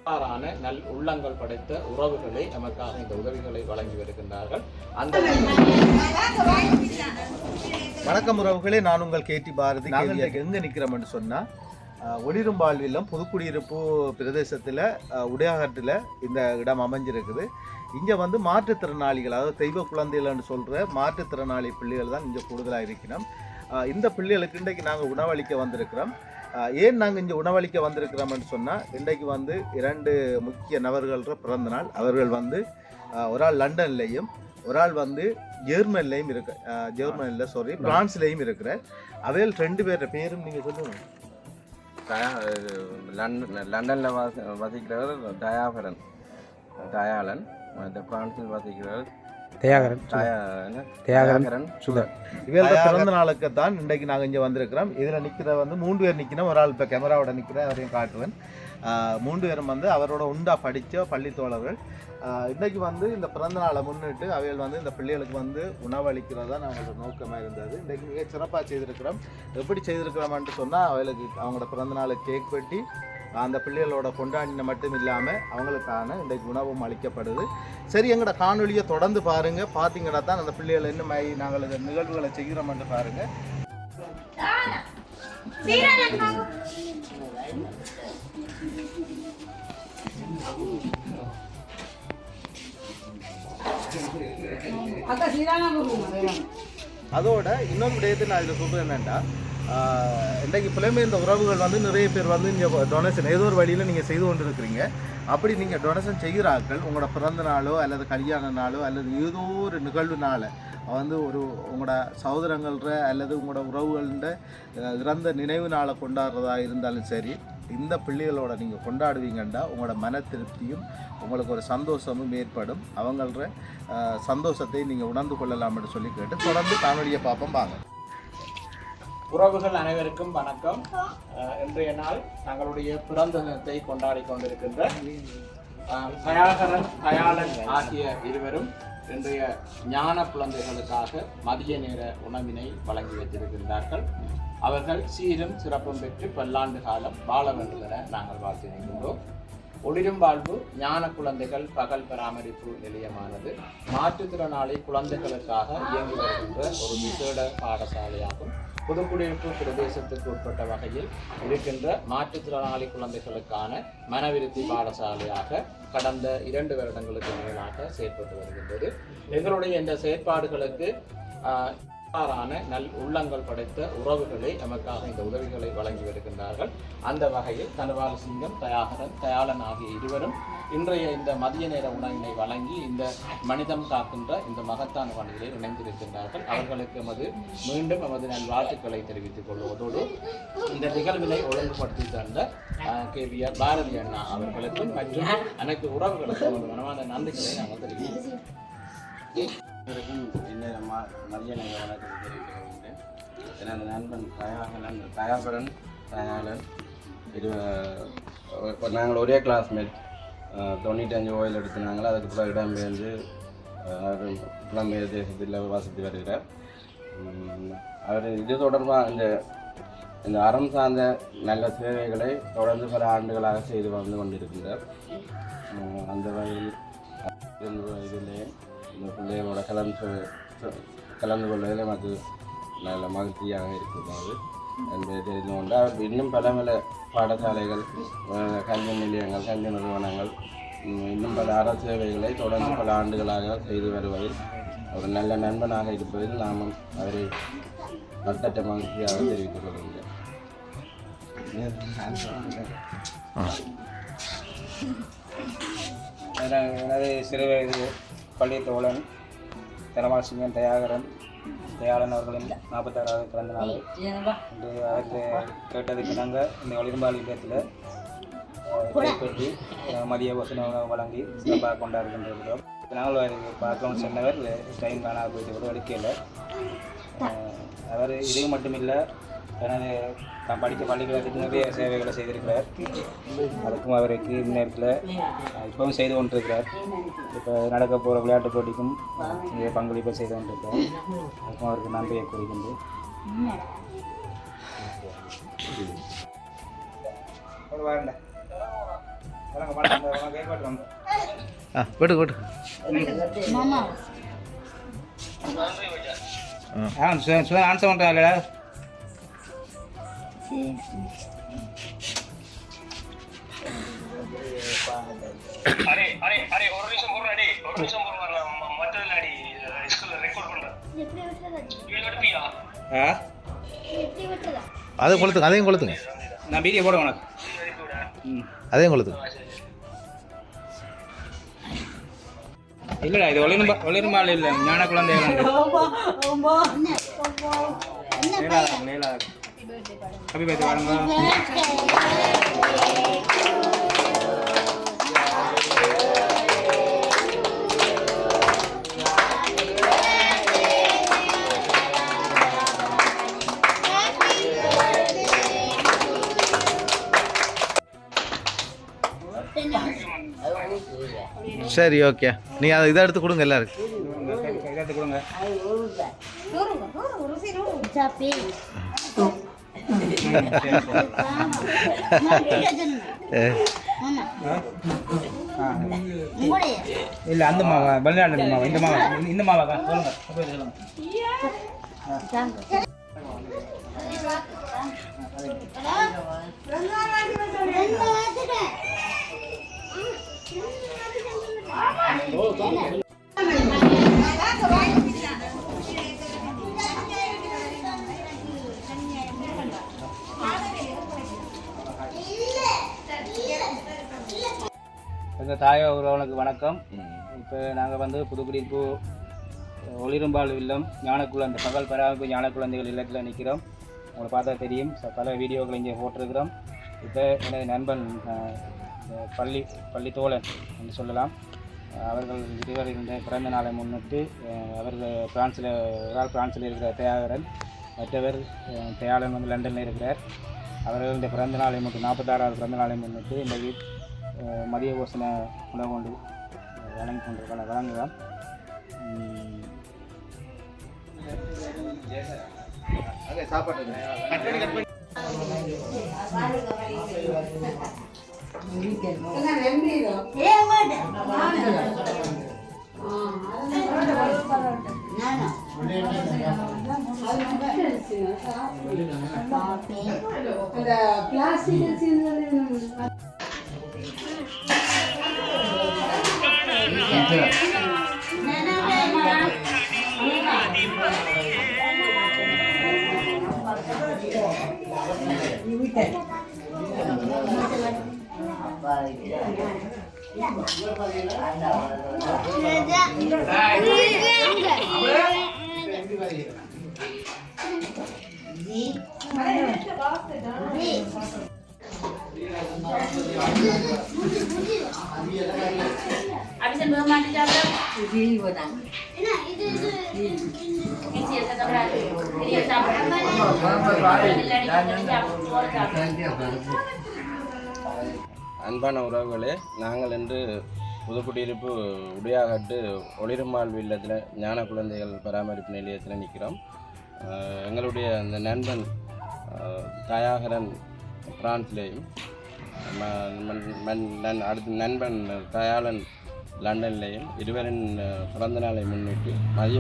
நல் உள்ளங்கள் படைத்த உறவுகளை நமக்காக இந்த உதவிகளை வழங்கி வருகின்றார்கள். அந்த வணக்கம் உறவுகளே, நான் உங்கள் கேடி பாரதி. நாங்கள் எங்கே நிற்கிறோம் என்று சொன்னால் ஒளிரும்பாழ்விலும் புதுக்குடியிருப்பு பிரதேசத்தில் உடையாகத்தில் இந்த இடம் அமைஞ்சிருக்குது. இங்கே வந்து மாற்றுத்திறனாளிகள், அதாவது தெய்வ குழந்தைகள்னு சொல்கிற மாற்றுத்திறனாளி பிள்ளைகள் தான் இங்கே கூடுதலாக இருக்கிறோம். இந்த பிள்ளைகளுக்கு இன்றைக்கு நாங்கள் உணவளிக்க வந்திருக்கிறோம். ஏன் நாங்கள் இங்கே உணவளிக்க வந்திருக்கிறோம்னு சொன்னால், இன்றைக்கு வந்து 2 முக்கிய நபர்கள பிறந்த நாள். அவர்கள் வந்து ஒரு ஆள் லண்டன்லேயும் ஒரு ஆள் வந்து ஜெர்மனிலையும் பிரான்ஸ்லேயும் இருக்கிற அவைகள் 2 பேர் பேரும் நீங்கள் சொல்லுங்கள். லண்டனில் வசிக்கிறவர் தயாளன், பிரான்சில் வசிக்கிறவர் தியாகரன் சுதர். இவரோட பிறந்த நாளுக்கு தான் இன்றைக்கு நாங்கள் இங்கே வந்திருக்கிறோம். இதில் நிற்கிற வந்து 3 பேர் நிற்கணும். ஒரு ஆள் இப்போ கேமராவோட நிற்கிற அவரையும் காட்டுவேன். 3 பேரும் வந்து அவரோட உண்டா படித்த பள்ளி தோழர்கள். இன்றைக்கு வந்து இந்த பிறந்த நாளை முன்னிட்டு அவைகள் வந்து இந்த பிள்ளைகளுக்கு வந்து உணவளிக்கிறதா நம்மளோட நோக்கமாக இருந்தது. இன்றைக்கு மிக சிறப்பாக செய்திருக்கிறோம். எப்படி செய்திருக்கிறோம்னு சொன்னால், அவளுக்கு அவங்களோட பிறந்த நாளை கேக் வெட்டி அந்த பிள்ளைகளோட கொண்டாடின மட்டும் இல்லாமல் அவங்களுக்கான இன்றைக்கு உணவும் அளிக்கப்படுது. சரி, எங்களோட காணொலியை தொடர்ந்து பாருங்கள். பார்த்தீங்கன்னா தான் அந்த பிள்ளைகள் என்ன மாதிரி நாங்கள் இந்த நிகழ்வுகளை செய்கிறோம்னு பாருங்கள். அதோட இன்னொரு விடயத்தை நான் இதில் சொல்கிறேன் என்னென்னா, இன்றைக்கு புலம்பெயர்ந்த உறவுகள் வந்து நிறைய பேர் வந்து இங்கே டொனேஷன் ஏதோ ஒரு வழியில் நீங்கள் செய்து கொண்டு இருக்கிறீங்க. அப்படி நீங்கள் டொனேஷன் செய்கிறார்கள், உங்களோட பிறந்த நாளோ அல்லது கல்யாண நாளோ அல்லது ஏதோ ஒரு நிகழ்வு நாளை வந்து உங்களோட சகோதரங்கள்ற அல்லது உங்களோட உறவுகள்ன்ற இறந்த நினைவு நாளை கொண்டாடுறதா இருந்தாலும் சரி, இந்த பிள்ளைகளோட நீங்கள் கொண்டாடுவீங்கண்டா உங்களோட மன திருப்தியும் உங்களுக்கு ஒரு சந்தோஷமும் ஏற்படும். அவங்கள சந்தோஷத்தை நீங்கள் உணர்ந்து கொள்ளலாம்னு சொல்லி கேட்டு தொடர்ந்து காணொலியை பார்ப்போம். வாங்க. உறவுகள் அனைவருக்கும் வணக்கம். இன்றைய நாள் தங்களுடைய பிறந்த தினத்தை கொண்டாடி கொண்டிருக்கின்ற தயாளன் ஆகிய இருவரும் இன்றைய ஞான குழந்தைகளுக்காக மதிய நேர உணவினை வழங்கி வைத்திருக்கின்றார்கள். அவர்கள் சீரும் சிறப்பும் பெற்று பல்லாண்டு காலம் வாழ வேண்டும் என நாங்கள் வாழ்த்திருக்கின்றோம். ஒளிரும் வாழ்வு ஞான குழந்தைகள் பகல் பராமரிப்பு நிலையமானது மாற்றுத்திறனாளி குழந்தைகளுக்காக இயங்கி வருகின்ற ஒரு விசேட பாடசாலையாகும். புதுக்குடியிருப்பு பிரதேசத்துக்கு உட்பட்ட வகையில் இருக்கின்ற மாற்றுத்திறனாளி குழந்தைகளுக்கான மனவிருத்தி பாடசாலையாக கடந்த 2 வருடங்களுக்கு மேலாக செயற்பட்டு வருகின்றது. எங்களுடைய இந்த செயற்பாடுகளுக்கு நல் உள்ளங்கள் படைத்த உறவுகளை நமக்காக இந்த உதவிகளை வழங்கி வருகின்றார்கள். அந்த வகையில் தனபாலசிங்கம், தயாளன் ஆகிய இருவரும் இன்றைய இந்த மதிய நேர உணவினை வழங்கி இந்த மனிதம் காக்கின்ற இந்த மகத்தான பணிகளில் இணைந்திருக்கின்றார்கள். அவர்களுக்கு மீண்டும் எமது நல்வாழ்த்துக்களை தெரிவித்துக் கொள்வதோடு இந்த நிகழ்வினை ஒழுங்குபடுத்தி தந்த கேவிஆர் பாரதி அண்ணா அவர்களுக்கும் மற்றும் அனைத்து உறவுகளுக்கும் ஒரு மனமான நன்றிகளை நாங்கள் தெரிவிக்கிறோம். மதிய நேர வணக்கத்தை தெரிவிக்கின்றேன். எனது நண்பன் தயாளன் நாங்கள் ஒரே கிளாஸ்மேட். 95 ஓயில் எடுத்துனாங்களோ, அதுக்கு பிறகு இடம்பெயர்ந்து புலம்பெயர் தேசத்தில் வசித்து வருகிறார். அவர் இது தொடர்பாக இந்த அறம் சார்ந்த நல்ல சேவைகளை தொடர்ந்து பல ஆண்டுகளாக செய்து வந்து கொண்டிருக்கின்றார். அந்த வகையில் இதிலே இந்த பிள்ளைகளோட கலந்து கொள்வதில் எனக்கு நல்ல மகிழ்ச்சியாக இருக்கிறது என்பதை தெரிந்து கொண்டு, அவர் இன்னும் பல பாடசாலைகள், கல்வி நிலையங்கள், கல்வி நிறுவனங்கள், இன்னும் பல அற சேவைகளை தொடர்ந்து பல ஆண்டுகளாக செய்து வருவதில் ஒரு நல்ல நண்பனாக இருப்பதில் நாமும் அவரை மட்டற்ற மகிழ்ச்சியாக தெரிவித்துக் கொள்கின்றேன். எனது சிறுவயது பள்ளி தோழன் தனபாலசிங்கம் தயாளன் அவர்களின் 46வது பிறந்த நாள் இன்று அவருக்கு கேட்டதுக்கு நாங்கள் இந்த ஒளிரும்பால் இல்லத்தில் கைப்பற்றி மதிய உணவு வழங்கி சிறப்பாக கொண்டாடுகின்றோம். நாங்கள் பார்க்கவும் சொன்னவர் டைம் காணாத போயிட்டு கூட எடுக்கல. அவர் இது மட்டுமில்லை, எனது நான் படித்த பள்ளிகளுக்கு நிறைய சேவைகளை செய்திருக்கிறார். அதுக்கும் அவருக்கு இந்நேரத்தில் இப்பவும் செய்து கொண்டிருக்கிறார். இப்போ நடக்க போகிற விளையாட்டு போட்டிக்கும் பங்களிப்பை செய்து கொண்டிருக்கிறார். அதுக்கும் அவருக்கு நன்றியை கூறுகின்றேன். போட்டு போட்டு ஆன்சர் பண்ணுறாங்க அதை கொளுத்துங்க, அதையும் கொளுத்துங்க, நான் வீடியோ போட உனக்கு அதையும் கொளுத்துங்க. இல்லைடா இது ஒளிருமாள் இல்லை ஞான குழந்தைகள் ஹாப்பி பர்த்டே வாங்க. சரி, ஓகே. நீங்கள் அதை இதை எடுத்து கொடுங்க எல்லாருக்கும். எடுத்து கொடுங்க. இல்லை அந்த மாவா வெளிநாட்டு மாவா இந்த மாவா சொல்லுங்க. எங்கள் தாய உறவுகளுக்கு வணக்கம். இப்போ நாங்கள் வந்து புதுக்குடியிருப்பு ஒளிரும்பால் இல்லம் ஞானக்குழந்தை பகல் பராமரிப்பு ஞானக்குழந்தைகள் இல்லத்தில் நிற்கிறோம். உங்களை பார்த்தா தெரியும், பல வீடியோக்களை இங்கே போட்டிருக்கிறோம். இப்போ எனது நண்பன் பள்ளி தோழன் என்று சொல்லலாம். அவர்கள் இருவர் இந்த பிறந்த நாளை முன்னிட்டு அவர்கள் பிரான்சில் இருக்கிற தயாகரன், மற்றவர் தயாளன் வந்து லண்டனில் இருக்கிறார். அவர்கள் இந்த பிறந்த நாளை முன்னிட்டு 46வது பிறந்த நாளை முன்னிட்டு இந்த மதிய போசன உணவு கொண்டு வழங்குகிறோம். அன்பான உறவுகளே, நாங்கள் இன்று புதுக்குடியிருப்பு உடையாகட்டு ஒளிருமாள் இல்லத்தில் ஞான குழந்தைகள் பராமரிப்பு நிலையத்தில் நிற்கிறோம். எங்களுடைய அந்த நண்பன் தயாகரன் பிரான்ஸ்லேயும், அடுத்த நண்பன் தயாளன் லண்டன்லேயும் இருவரின் பிறந்த நாளை முன்னிட்டு மதிய